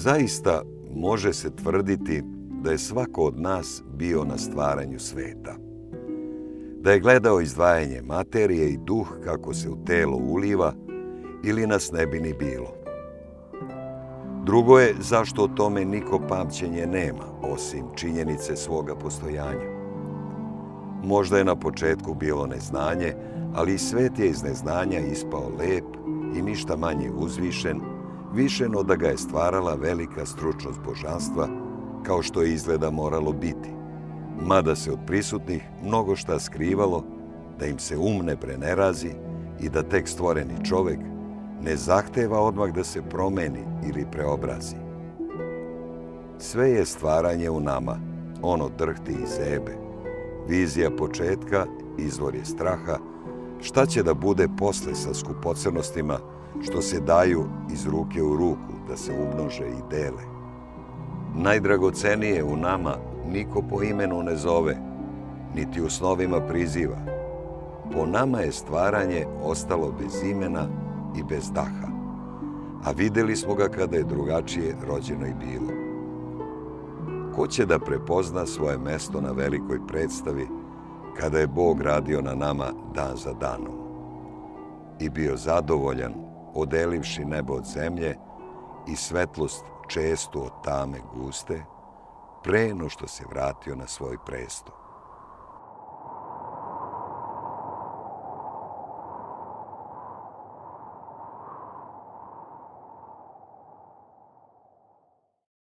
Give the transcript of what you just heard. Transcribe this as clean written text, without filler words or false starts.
Zaista može se tvrditi da je svako od nas bio na stvaranju sveta. Da je gledao izdvajanje materije i duh kako se u telo uliva ili nas ne bi ni bilo. Drugo je zašto o tome niko pamćenje nema, osim činjenice svoga postojanja. Možda je na početku bilo neznanje, ali i svet je iz neznanja ispao lep i ništa manje uzvišen, više no da ga je stvarala velika stručnost božanstva, kao što je izgleda moralo biti, mada se od prisutnih mnogo šta skrivalo, da im se ne prenerazi i da tek stvoreni čovek ne zahteva odmah da se promeni ili preobrazi. Sve je stvaranje u nama, ono drhti i zebe. Vizija početka, izvor je straha, šta će da bude posle sa skupocrnostima što se daju iz ruke u ruku, da se umnože i dele. Najdragocenije u nama niko po imenu ne zove, niti u snovima priziva. Po nama je stvaranje ostalo bez imena i bez daha, a videli smo ga kada je drugačije rođeno i bilo. Ko će da prepozna svoje mesto na velikoj predstavi kada je Bog radio na nama dan za danom i bio zadovoljan odelivši nebo od zemlje i svetlost čestu od tame guste, pre no što se vratio na svoj presto.